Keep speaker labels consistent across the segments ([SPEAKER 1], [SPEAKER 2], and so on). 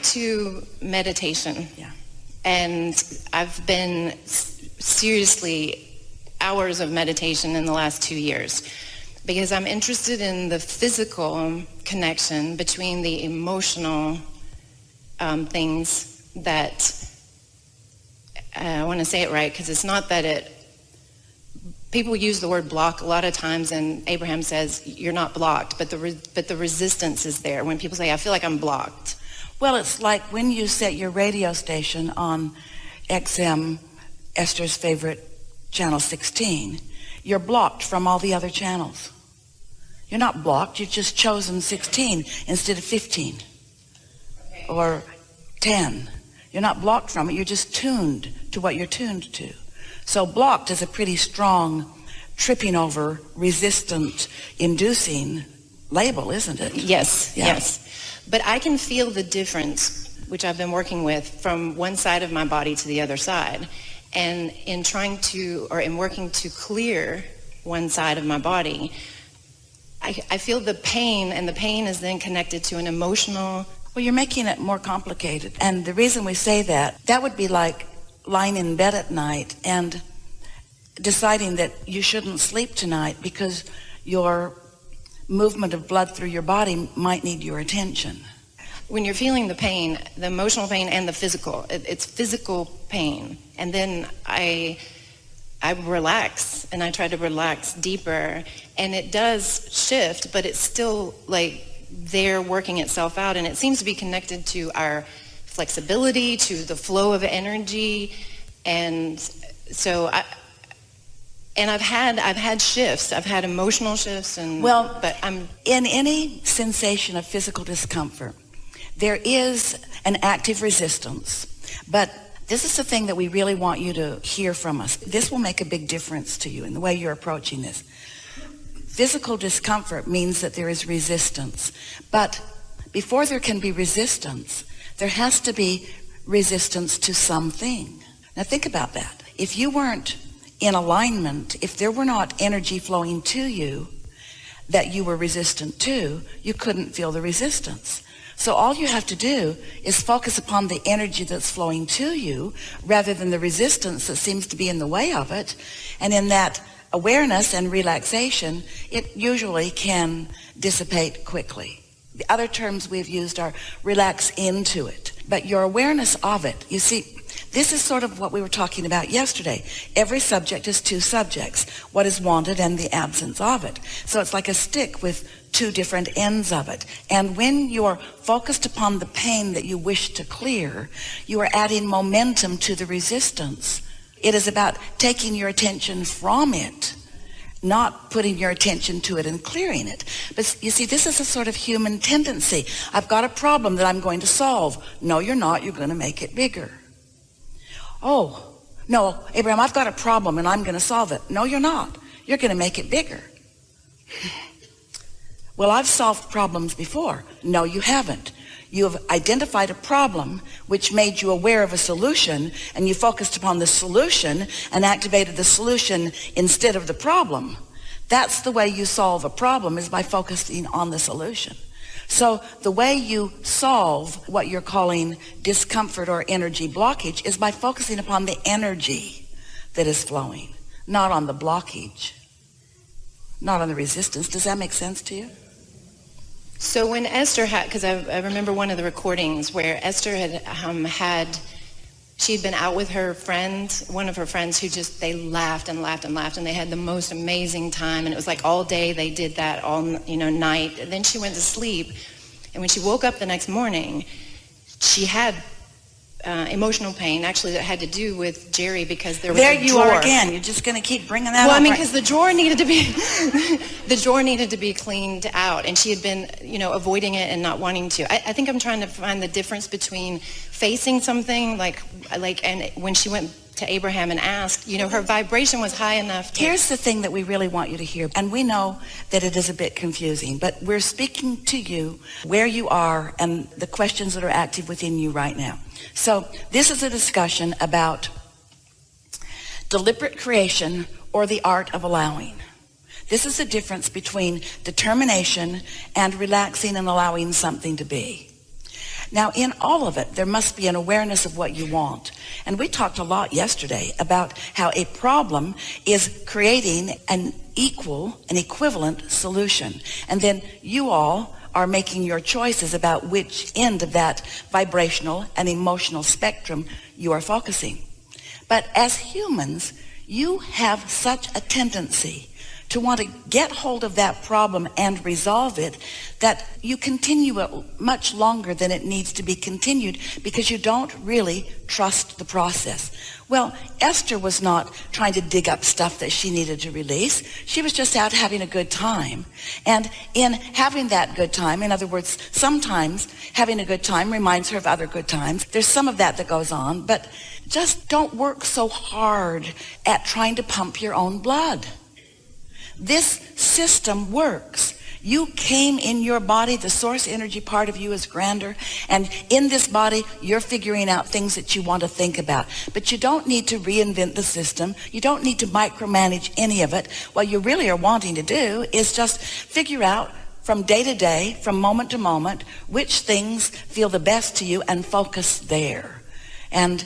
[SPEAKER 1] to meditation.
[SPEAKER 2] Yeah.
[SPEAKER 1] And I've been seriously hours of meditation in the last 2 years because I'm interested in the physical connection between the emotional things that, I want to say it right because it's not that people use the word block a lot of times, and Abraham says you're not blocked, but the resistance is there when people say, I feel like I'm blocked.
[SPEAKER 2] Well, it's like when you set your radio station on XM, Esther's favorite, channel 16, you're blocked from all the other channels. You're not blocked, you've just chosen 16 instead of 15 or 10. You're not blocked from it, you're just tuned to what you're tuned to. So blocked is a pretty strong, tripping over, resistant, inducing label, isn't it?
[SPEAKER 1] Yes,
[SPEAKER 2] Yeah.
[SPEAKER 1] yes. But I can feel the difference, which I've been working with, from one side of my body to the other side. And in working to clear one side of my body, I feel the pain, and the pain is then connected to an emotional...
[SPEAKER 2] Well, you're making it more complicated. And the reason we say that would be like lying in bed at night and deciding that you shouldn't sleep tonight because your movement of blood through your body might need your attention.
[SPEAKER 1] When you're feeling the pain, the emotional pain and the physical, it's physical pain. And then I relax, and I try to relax deeper, and it does shift, but it's still like there working itself out, and it seems to be connected to our flexibility, to the flow of energy. And so I've had shifts. I've had emotional shifts, but I'm
[SPEAKER 2] in any sensation of physical discomfort, there is an active resistance. But this is the thing that we really want you to hear from us. This will make a big difference to you in the way you're approaching this. Physical discomfort means that there is resistance. But before there can be resistance, there has to be resistance to something. Now think about that. If you weren't in alignment, if there were not energy flowing to you that you were resistant to, you couldn't feel the resistance. So all you have to do is focus upon the energy that's flowing to you rather than the resistance that seems to be in the way of it. And in that awareness and relaxation, it usually can dissipate quickly. The other terms we've used are relax into it. But your awareness of it, you see, this is sort of what we were talking about yesterday. Every subject is two subjects, what is wanted and the absence of it. So it's like a stick with two different ends of it. And when you're focused upon the pain that you wish to clear, you are adding momentum to the resistance. It is about taking your attention from it, not putting your attention to it and clearing it. But you see, this is a sort of human tendency. I've got a problem that I'm going to solve. No, you're not. You're going to make it bigger. Oh, no, Abraham, I've got a problem and I'm going to solve it. No, you're not. You're going to make it bigger. Well, I've solved problems before. No, you haven't. You have identified a problem which made you aware of a solution, and you focused upon the solution and activated the solution instead of the problem. That's the way you solve a problem, is by focusing on the solution. So the way you solve what you're calling discomfort or energy blockage is by focusing upon the energy that is flowing, not on the blockage, not on the resistance. Does that make sense to you?
[SPEAKER 1] So when Esther had, because I remember one of the recordings where Esther had she'd been out with her friend, one of her friends, who just, they laughed and laughed and laughed, and they had the most amazing time, and it was like all day they did that, all night. And then she went to sleep, and when she woke up the next morning, she had emotional pain, actually, that had to do with Jerry, because there was
[SPEAKER 2] there
[SPEAKER 1] a
[SPEAKER 2] you
[SPEAKER 1] drawer.
[SPEAKER 2] are again. You're just going to keep bringing that up.
[SPEAKER 1] Well, I mean, because the drawer needed to be cleaned out, and she had been, avoiding it and not wanting to. I think I'm trying to find the difference between facing something and when she went to Abraham and asked, her vibration was high enough.
[SPEAKER 2] Here's the thing that we really want you to hear, and we know that it is a bit confusing, but we're speaking to you where you are and the questions that are active within you right now. So this is a discussion about deliberate creation or the art of allowing. This is the difference between determination and relaxing and allowing something to be. Now, in all of it, there must be an awareness of what you want. And we talked a lot yesterday about how a problem is creating an equivalent solution. And then you all are making your choices about which end of that vibrational and emotional spectrum you are focusing. But as humans, you have such a tendency to want to get hold of that problem and resolve it that you continue it much longer than it needs to be continued because you don't really trust the process. Well, Esther was not trying to dig up stuff that she needed to release. She was just out having a good time. And in having that good time, in other words, sometimes having a good time reminds her of other good times. There's some of that goes on, but just don't work so hard at trying to pump your own blood. This system works. You came in your body, the source energy part of you is grander, and in this body, you're figuring out things that you want to think about. But you don't need to reinvent the system. You don't need to micromanage any of it. What you really are wanting to do is just figure out from day to day, from moment to moment, which things feel the best to you and focus there. And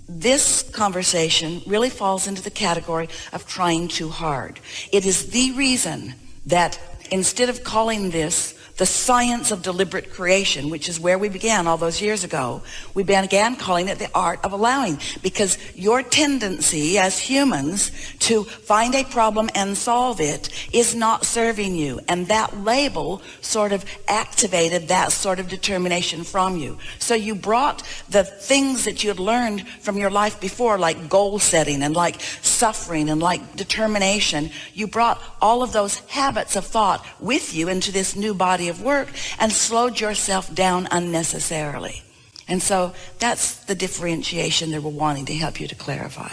[SPEAKER 2] this conversation really falls into the category of trying too hard. It is the reason that instead of calling this the science of deliberate creation, which is where we began all those years ago, we began calling it the art of allowing, because your tendency as humans to find a problem and solve it is not serving you. And that label sort of activated that sort of determination from you. So you brought the things that you had learned from your life before, like goal setting and like suffering and like determination. You brought all of those habits of thought with you into this new body of work and slowed yourself down unnecessarily. And so that's the differentiation that we're wanting to help you to clarify.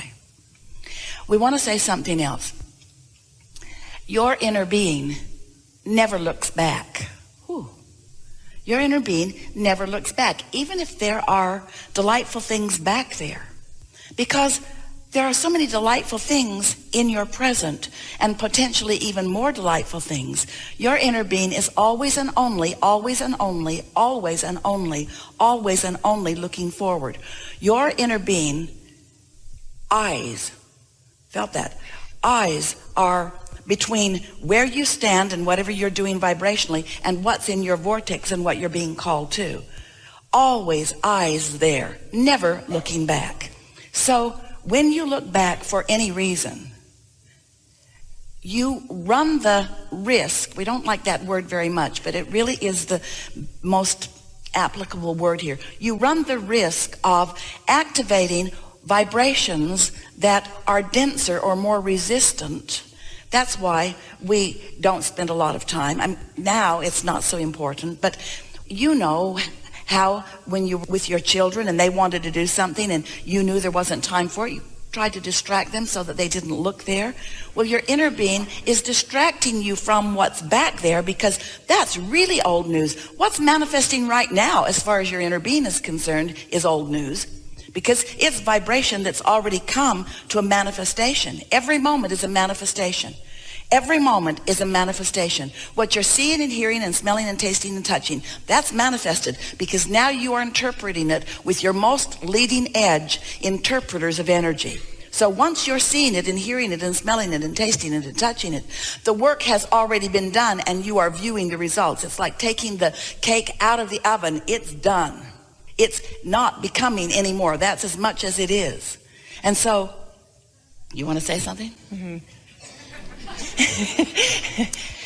[SPEAKER 2] We want to say something else. Your inner being never looks back. Whew. Your inner being never looks back, even if there are delightful things back there. Because there are so many delightful things in your present, and potentially even more delightful things. Your inner being is always and only, always and only, always and only, always and only looking forward. Your inner being, eyes, felt that? Eyes are between where you stand and whatever you're doing vibrationally and what's in your vortex and what you're being called to. Always eyes there, never looking back. So when you look back for any reason, you run the risk. We don't like that word very much, but it really is the most applicable word here. You run the risk of activating vibrations that are denser or more resistant. That's why we don't spend a lot of time. Now it's not so important, but you know how when you're with your children and they wanted to do something and you knew there wasn't time for it, you tried to distract them so that they didn't look there. Well, your inner being is distracting you from what's back there, because that's really old news. What's manifesting right now, as far as your inner being is concerned, is old news, because it's vibration that's already come to a manifestation. Every moment is a manifestation. Every moment is a manifestation. What you're seeing and hearing and smelling and tasting and touching, that's manifested, because now you are interpreting it with your most leading edge interpreters of energy. So once you're seeing it and hearing it and smelling it and tasting it and touching it, the work has already been done and you are viewing the results. It's like taking the cake out of the oven. It's done. It's not becoming anymore. That's as much as it is. And so, you want to say something? Mm-hmm.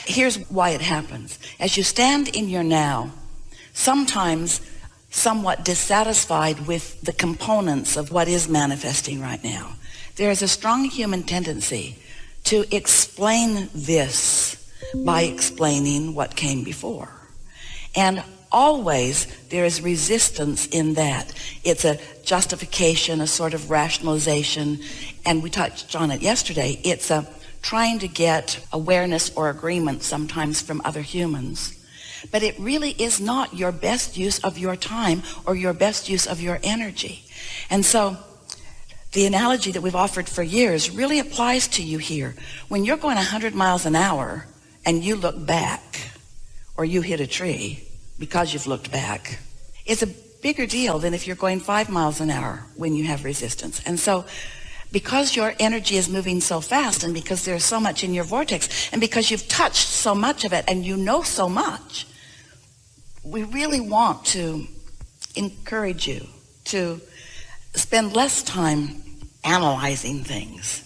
[SPEAKER 2] Here's why it happens. As you stand in your now, sometimes somewhat dissatisfied with the components of what is manifesting right now, there is a strong human tendency to explain this by explaining what came before. And always there is resistance in that. It's a justification, a sort of rationalization, and we touched on it yesterday. It's a trying to get awareness or agreement sometimes from other humans. But it really is not your best use of your time or your best use of your energy. And so the analogy that we've offered for years really applies to you here. When you're going 100 miles an hour and you look back, or you hit a tree because you've looked back, it's a bigger deal than if you're going 5 miles an hour when you have resistance. And so because your energy is moving so fast, and because there's so much in your vortex, and because you've touched so much of it and you know so much, we really want to encourage you to spend less time analyzing things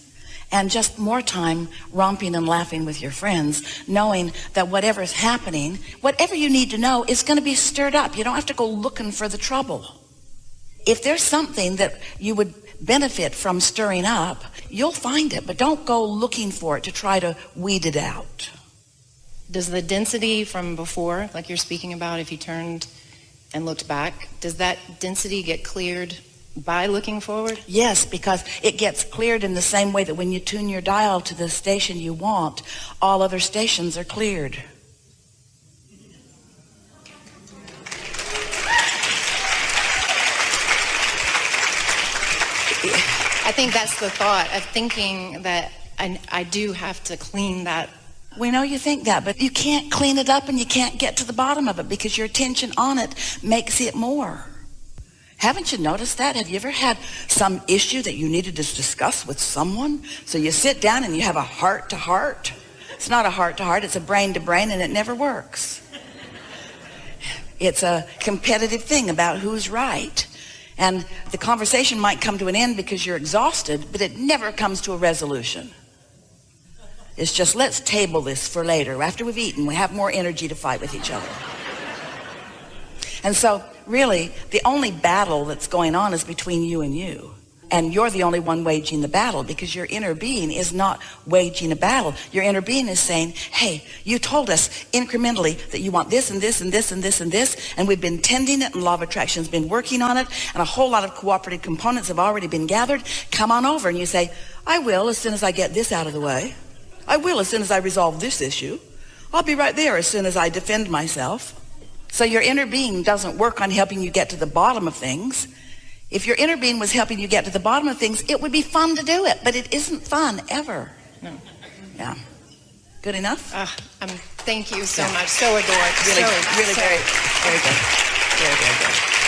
[SPEAKER 2] and just more time romping and laughing with your friends, knowing that whatever's happening, whatever you need to know is going to be stirred up. You don't have to go looking for the trouble. If there's something that you would benefit from stirring up, you'll find it, but don't go looking for it to try to weed it out.
[SPEAKER 1] Does the density from before, like you're speaking about, if you turned and looked back, does that density get cleared by looking forward?
[SPEAKER 2] Yes, because it gets cleared in the same way that when you tune your dial to the station you want, all other stations are cleared.
[SPEAKER 1] I think that's the thought of thinking that I do have to clean that.
[SPEAKER 2] We know you think that, but you can't clean it up and you can't get to the bottom of it because your attention on it makes it more. Haven't you noticed that? Have you ever had some issue that you needed to discuss with someone? So you sit down and you have a heart-to-heart. It's not a heart-to-heart, it's a brain-to-brain, and it never works. It's a competitive thing about who's right. And the conversation might come to an end because you're exhausted, but it never comes to a resolution. It's just, let's table this for later. After we've eaten, we have more energy to fight with each other. And so, really, the only battle that's going on is between you and you. And you're the only one waging the battle because your inner being is not waging a battle. Your inner being is saying, hey, you told us incrementally that you want this and this and this and this and this, and we've been tending it, and law of attraction has been working on it, and a whole lot of cooperative components have already been gathered. Come on over. And you say, I will as soon as I get this out of the way. I will as soon as I resolve this issue. I'll be right there as soon as I defend myself. So your inner being doesn't work on helping you get to the bottom of things. If your inner being was helping you get to the bottom of things, it would be fun to do it, but it isn't fun ever.
[SPEAKER 1] No.
[SPEAKER 2] Yeah. Good enough?
[SPEAKER 1] Thank you so much. So adored.
[SPEAKER 2] Really,
[SPEAKER 1] so,
[SPEAKER 2] really
[SPEAKER 1] so.
[SPEAKER 2] very, very good. Very, very good.